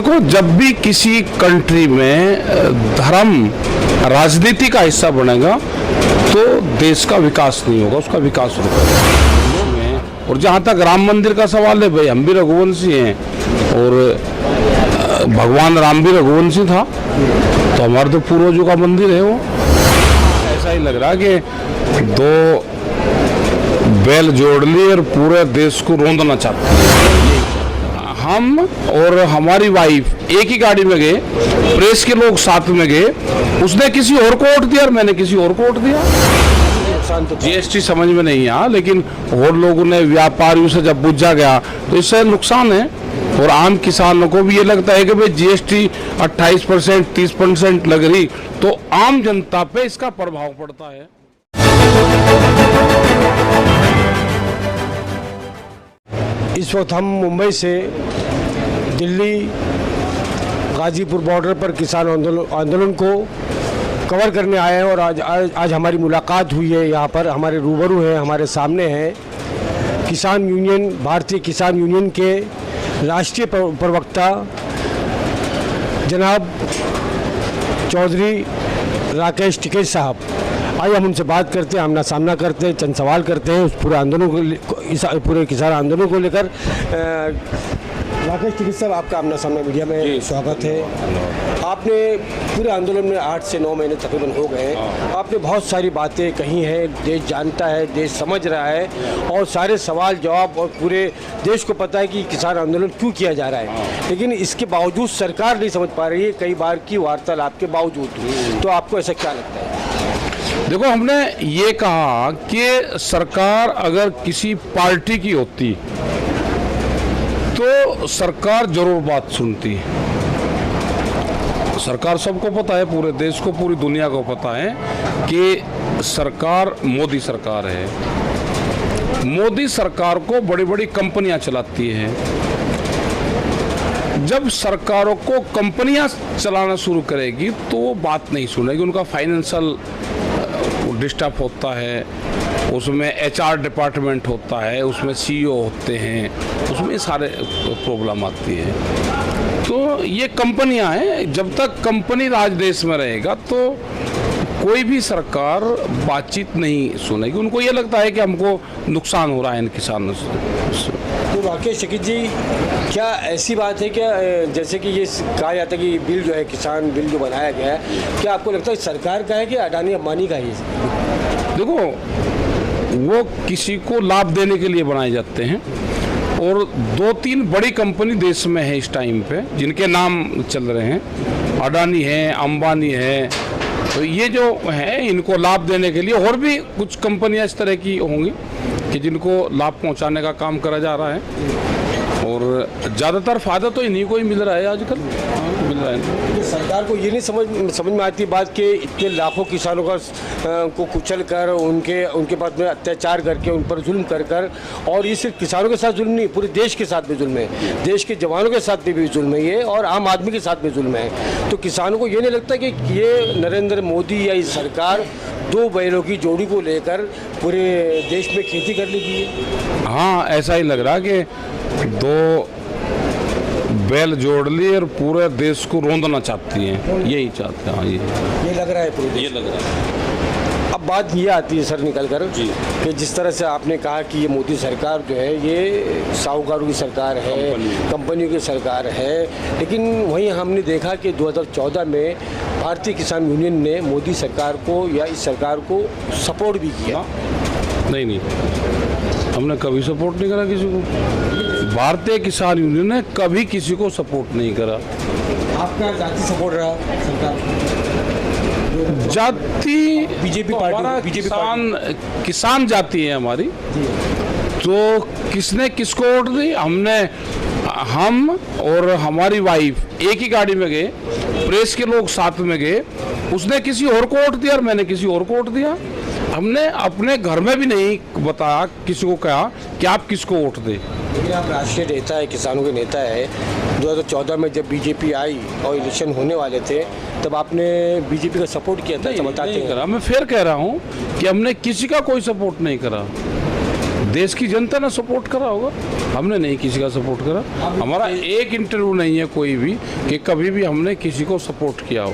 देखो, जब भी किसी कंट्री में धर्म राजनीति का हिस्सा बनेगा तो देश का विकास नहीं होगा, उसका विकास रुकेगा। और जहाँ तक राम मंदिर का सवाल है, भाई हम भी रघुवंशी हैं और भगवान राम भी रघुवंशी था, तो हमारे तो पूर्वजों का मंदिर है वो। ऐसा ही लग रहा कि दो बैल जोड़ ली और पूरे देश को रौंदना चाहते हैं। हम और हमारी वाइफ एक ही गाड़ी में गए, प्रेस के लोग साथ में गए, उसने किसी और को वोट दिया और मैंने किसी और को वोट दिया। जीएसटी समझ में नहीं आया, लेकिन और लोगों ने, व्यापारियों से जब बुझा गया तो इससे नुकसान है। और आम किसानों को भी ये लगता है कि भाई जीएसटी 28% 30% लग रही तो आम जनता पे इसका प्रभाव पड़ता है। इस वक्त हम मुंबई से दिल्ली गाजीपुर बॉर्डर पर किसान आंदोलन को कवर करने आए हैं और आज हमारी मुलाकात हुई है। यहाँ पर हमारे रूबरू हैं, हमारे सामने हैं किसान यूनियन, भारतीय किसान यूनियन के राष्ट्रीय प्रवक्ता जनाब चौधरी राकेश टिकैत साहब। आइए हम उनसे बात करते हैं, आमना सामना करते हैं, चंद सवाल करते हैं उस पूरे आंदोलन को, इस पूरे किसान आंदोलन को लेकर। राकेश टिकैत साहब, आपका आमना सामना मीडिया में स्वागत है। आपने पूरे आंदोलन में 8 से 9 महीने तकरीबन हो गए हैं। आपने बहुत सारी बातें कही हैं, देश जानता है, देश समझ रहा है और सारे सवाल जवाब, और पूरे देश को पता है कि किसान आंदोलन क्यों किया जा रहा है, लेकिन इसके बावजूद सरकार नहीं समझ पा रही है, कई बार की वार्तालाप के बावजूद। तो आपको ऐसा क्या लगता है? देखो, हमने ये कहा कि सरकार अगर किसी पार्टी की होती तो सरकार जरूर बात सुनती। सरकार सबको पता है, पूरे देश को, पूरी दुनिया को पता है कि सरकार मोदी सरकार है। मोदी सरकार को बड़ी बड़ी कंपनियां चलाती है। जब सरकारों को कंपनियां चलाना शुरू करेगी तो वो बात नहीं सुनेगी, उनका फाइनेंशियल डिस्टर्ब होता है, उसमें एचआर डिपार्टमेंट होता है, उसमें सीईओ होते हैं, उसमें सारे प्रॉब्लम आती है। तो ये कंपनियां हैं, जब तक कंपनी राज देश में रहेगा तो कोई भी सरकार बातचीत नहीं सुनेगी। उनको ये लगता है कि हमको नुकसान हो रहा है इन किसानों से। तो राकेश टिकैत जी, क्या ऐसी बात है क्या, जैसे कि ये कहा जाता है कि बिल जो है, किसान बिल जो बनाया गया है, क्या आपको लगता है सरकार का है कि अडानी अंबानी का है? देखो, वो किसी को लाभ देने के लिए बनाए जाते हैं और 2-3 बड़ी कंपनी देश में है इस टाइम पे जिनके नाम चल रहे हैं, अडानी है, अंबानी है। तो ये जो है, इनको लाभ देने के लिए और भी कुछ कंपनियां इस तरह की होंगी कि जिनको लाभ पहुंचाने का काम करा जा रहा है और ज़्यादातर फायदा तो इन्हीं को ही मिल रहा है आजकल। मिल रहा है। सरकार को ये नहीं समझ में आती बात कि इतने लाखों किसानों का को कुचल कर, उनके पास में अत्याचार करके, उन पर जुल्म कर और ये सिर्फ किसानों के साथ जुल्म नहीं, पूरे देश के साथ भी जुल्म है, देश के जवानों के साथ भी जुल्म है ये, और आम आदमी के साथ भी जुल्म है। तो किसानों को ये नहीं लगता कि ये नरेंद्र मोदी या इस सरकार 2 बैलों की जोड़ी को लेकर पूरे देश में खेती कर लेगी है? हाँ, ऐसा ही लग रहा कि 2 बैल जोड़ ली और पूरे देश को रौंदना चाहती हैं, यही चाहते हैं। हाँ, ये लग रहा है पूरे देश, ये लग रहा है। अब बात ये आती है सर निकल कर जी, कि जिस तरह से आपने कहा कि ये मोदी सरकार जो है ये साहूकारों की सरकार है, कंपनियों की सरकार है, लेकिन वहीं हमने देखा कि 2014 में भारतीय किसान यूनियन ने मोदी सरकार को या इस सरकार को सपोर्ट भी किया। नहीं, हमने कभी सपोर्ट नहीं करा किसी को। भारतीय किसान यूनियन ने कभी किसी को सपोर्ट नहीं करा। आपका जाति सपोर्ट रहा सरकार? जाति बीजेपी पार्टी, किसान जाति है हमारी, तो किसने किसको वोट दी? हम और हमारी वाइफ एक ही गाड़ी में गए, प्रेस के लोग साथ में गए, उसने किसी और को वोट दिया और मैंने किसी और को वोट दिया। हमने अपने घर में भी नहीं बताया, किसी को कहा कि आप किसको वोट दें। लेकिन आप राष्ट्रीय नेता है, किसानों के नेता है। 2014 में जब बीजेपी आई और इलेक्शन होने वाले थे, तब आपने बीजेपी का सपोर्ट किया था? नहीं करा। मैं फिर कह रहा हूँ कि हमने किसी का कोई सपोर्ट नहीं करा। देश की जनता ने सपोर्ट करा होगा, हमने नहीं किसी का सपोर्ट करा। हमारा एक इंटरव्यू नहीं है कोई भी कि कभी भी हमने किसी को सपोर्ट किया हो।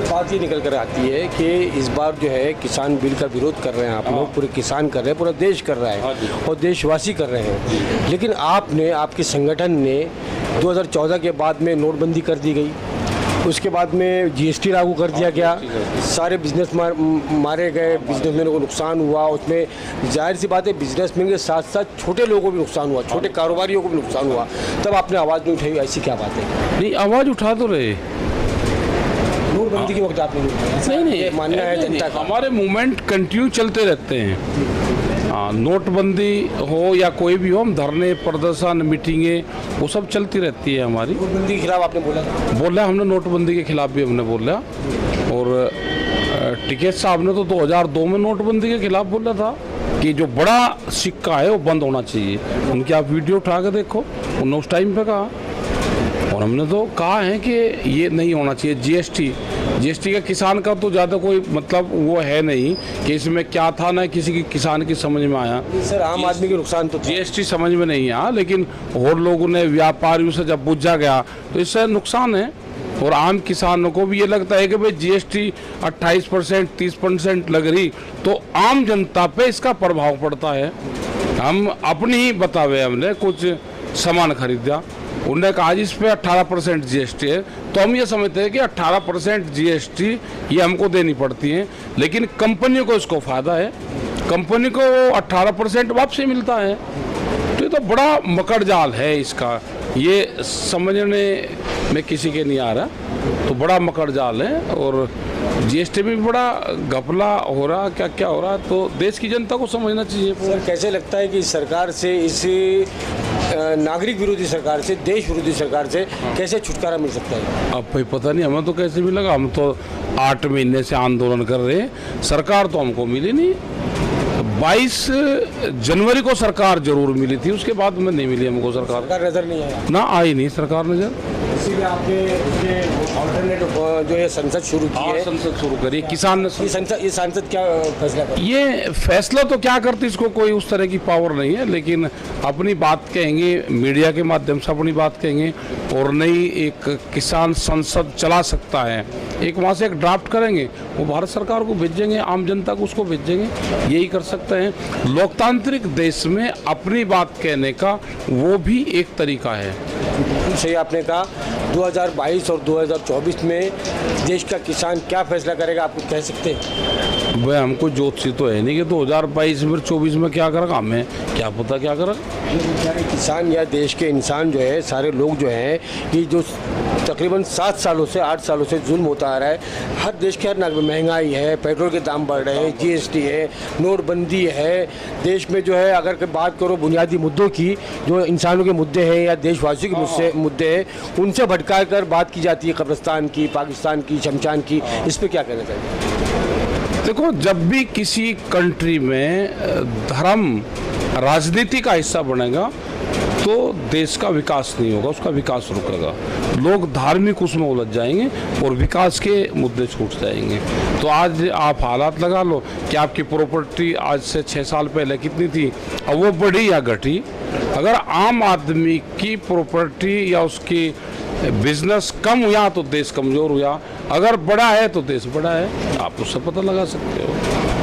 बात ये निकल कर आती है कि इस बार जो है किसान बिल का विरोध कर रहे हैं आप लोग, पूरे किसान कर रहे हैं, पूरा देश कर रहा है और देशवासी कर रहे हैं। लेकिन आपने, आपके संगठन ने 2014 के बाद में नोटबंदी कर दी गई, उसके बाद में जीएसटी लागू कर दिया गया, सारे बिजनेस मारे गए, बिजनेसमैनों को नुकसान हुआ। उसमें जाहिर सी बात है बिजनेसमैन के साथ साथ छोटे लोगों को भी नुकसान हुआ, छोटे कारोबारियों को भी नुकसान हुआ। तब आपने आवाज़ नहीं उठाई, ऐसी क्या बात है? नहीं, आवाज़ उठा तो रहे, नोटबंदी के वक्त आपने नहीं मानना है जनता का। हमारे मूवमेंट कंटिन्यू चलते रहते हैं। हाँ, नोटबंदी हो या कोई भी हो, हम धरने, प्रदर्शन, मीटिंगें वो सब चलती रहती है हमारी। नोटबंदी के खिलाफ आपने बोला हमने नोटबंदी के खिलाफ भी हमने बोला। और टिकैत साहब ने तो 2002 में नोटबंदी के खिलाफ बोला था कि जो बड़ा सिक्का है वो बंद होना चाहिए। उनकी आप वीडियो उठा के देखो, उन्होंने उस टाइम पे कहा। और हमने तो कहा है कि ये नहीं होना चाहिए। जीएसटी का किसान का तो ज़्यादा कोई मतलब वो है नहीं कि इसमें क्या था, ना किसी की किसान की समझ में आया। सर, आम आदमी के नुकसान तो जीएसटी समझ में नहीं आया, लेकिन और लोगों ने, व्यापारियों से जब बुझा गया तो इससे नुकसान है। और आम किसानों को भी ये लगता है कि भाई जीएसटी 28%, 30% लग रही तो आम जनता पे इसका प्रभाव पड़ता है। हम अपनी ही बतावे, हमने कुछ सामान खरीदा, उन्होंने कहा जी इस पर 18% जीएसटी है, तो हम ये समझते हैं कि 18% जीएसटी ये हमको देनी पड़ती है, लेकिन कंपनियों को इसको फ़ायदा है, कंपनी को 18% वापसी मिलता है। तो ये तो बड़ा मकड़ जाल है इसका, ये समझने में किसी के नहीं आ रहा, तो बड़ा मकड़ जाल है। और जीएसटी में भी बड़ा घपला हो रहा, क्या क्या हो रहा, तो देश की जनता को समझना चाहिए। सर, कैसे लगता है कि सरकार से, इस नागरिक विरोधी सरकार से, देश विरोधी सरकार से कैसे छुटकारा मिल सकता है? अब भाई पता नहीं, हमें तो कैसे मिलेगा, हम तो 8 महीने से आंदोलन कर रहे हैं, सरकार तो हमको मिली नहीं। 22 जनवरी को सरकार जरूर मिली थी, उसके बाद में नहीं मिली हमको सरकार नजर नहीं आया ना, आई नहीं सरकार नजर। इसीलिए आपने ऑल्टरनेट जो है संसद शुरू की है, संसद शुरू करी किसान ने। ये संसद क्या फैसला कर? ये फैसला तो क्या करती, इसको कोई उस तरह की पावर नहीं है, लेकिन अपनी बात कहेंगे, मीडिया के माध्यम से अपनी बात कहेंगे, और नई एक किसान संसद चला सकता है। एक वहाँ से एक ड्राफ्ट करेंगे, वो भारत सरकार को भेजेंगे, आम जनता को उसको भेजेंगे, यही कर सकते हैं। लोकतांत्रिक देश में अपनी बात कहने का वो भी एक तरीका है। सही आपने कहा। 2022 और 2024 में देश का किसान क्या फैसला करेगा, आप कुछ कह सकते हैं? भाई हमको ज्योतिषी तो है नहीं कि 2022 में 24 में क्या करेगा, हमें क्या पता क्या करेगा। किसान या देश के इंसान जो है, सारे लोग जो हैं, कि जो तकरीबन 7 सालों से 8 सालों से जुल्म होता आ रहा है, हर देश के हर नागरिक में महंगाई है, पेट्रोल के दाम बढ़ रहे हैं, जीएसटी है, नोटबंदी है, देश में जो है अगर बात करो बुनियादी मुद्दों की, जो इंसानों के मुद्दे हैं या देशवासियों के मुद्दे हैं, उनसे भटका कर बात की जाती है, कब्रिस्तान की, पाकिस्तान की, शमशान की। इस पर क्या कहना चाहिए? देखो, जब भी किसी कंट्री में धर्म राजनीति का हिस्सा बनेगा तो देश का विकास नहीं होगा, उसका विकास रुकेगा। लोग धार्मिक उसमें उलझ जाएंगे और विकास के मुद्दे छूट जाएंगे। तो आज आप हालात लगा लो कि आपकी प्रॉपर्टी आज से 6 साल पहले कितनी थी, अब वो बढ़ी या घटी। अगर आम आदमी की प्रॉपर्टी या उसकी बिजनेस कम हुआ तो देश कमज़ोर हुआ, अगर बड़ा है तो देश बड़ा है, आप उससे पता लगा सकते हो।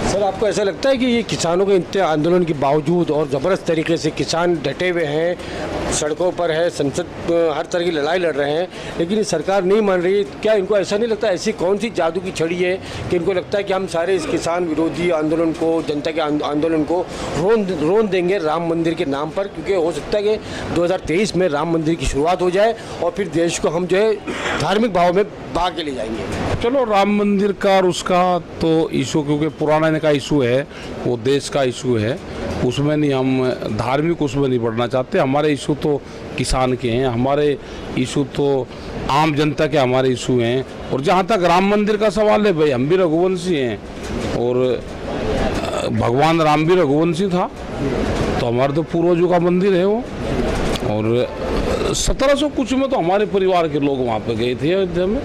सर, आपको ऐसा लगता है कि ये किसानों के इतने आंदोलन के बावजूद और ज़बरदस्त तरीके से किसान डटे हुए हैं, सड़कों पर है, संसद हर तरह की लड़ाई लड़ रहे हैं, लेकिन सरकार नहीं मान रही, क्या इनको ऐसा नहीं लगता, ऐसी कौन सी जादू की छड़ी है कि इनको लगता है कि हम सारे इस किसान विरोधी आंदोलन को, जनता के आंदोलन को रोन देंगे राम मंदिर के नाम पर? क्योंकि हो सकता है कि 2023 में राम मंदिर की शुरुआत हो जाए और फिर देश को हम जो है धार्मिक भाव में बहा के ले जाएंगे। चलो, राम मंदिर का और उसका तो इशू, क्योंकि पुराना का इशू है, वो देश का इशू है, उसमें नहीं, हम धार्मिक उसमें नहीं बढ़ना चाहते। हमारे इशू तो किसान के हैं, हमारे इशू तो आम जनता के हमारे इशू हैं। और जहाँ तक राम मंदिर का सवाल है, भाई हम भी रघुवंशी हैं और भगवान राम भी रघुवंशी था, तो हमारे तो पूर्वजों का मंदिर है वो। और 1700 कुछ में तो हमारे परिवार के लोग वहाँ पे गए थे, अयोध्या में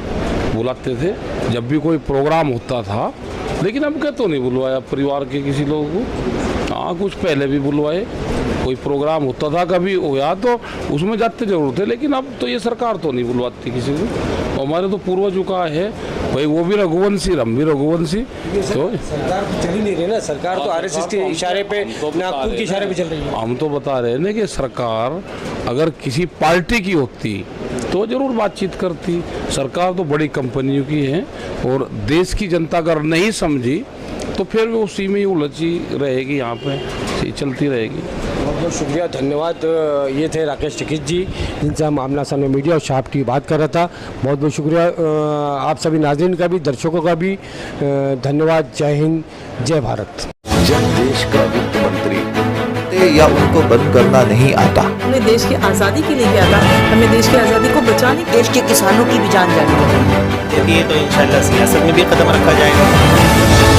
बुलाते थे जब भी कोई प्रोग्राम होता था, लेकिन अब क्या तो नहीं बुलवाया परिवार के किसी लोगों को। हाँ, हाँ कुछ पहले भी बुलवाए, कोई प्रोग्राम होता था कभी हो या तो उसमें जाते जरूर थे, लेकिन अब तो ये सरकार तो नहीं बुलवाती किसी को। हमारे तो पूर्वजों का है भाई, वो भी रघुवंशी, हम भी रघुवंशी। तो सरकार तो चल ही नहीं रही ना, सरकार तो आरएसएस के इशारे पे, नागपुर के इशारे पे चल रही है। हम तो बता रहे हैं ना कि सरकार अगर किसी पार्टी की होती तो जरूर बातचीत करती। सरकार तो बड़ी कंपनियों की है, और देश की जनता अगर नहीं समझी तो फिर वो उसी में ही उलझी रहेगी, यहाँ पे चलती रहेगी। बहुत बहुत शुक्रिया, धन्यवाद। ये थे राकेश टिकैत जी, जिनसे हम आमना सामने मीडिया और शाप की बात कर रहा था। बहुत बहुत शुक्रिया आप सभी नाज़रीन का भी, दर्शकों का भी धन्यवाद। जय हिंद, जय भारत। जब देश का वित्त मंत्री या उनको बंद करना नहीं आता, हमने देश की आज़ादी के लिए किया था, हमें देश की आज़ादी को बचाने, देश के किसानों की भी जान जानी है। ये तो इंशाल्लाह सियासत में भी कदम रखा जाएगा।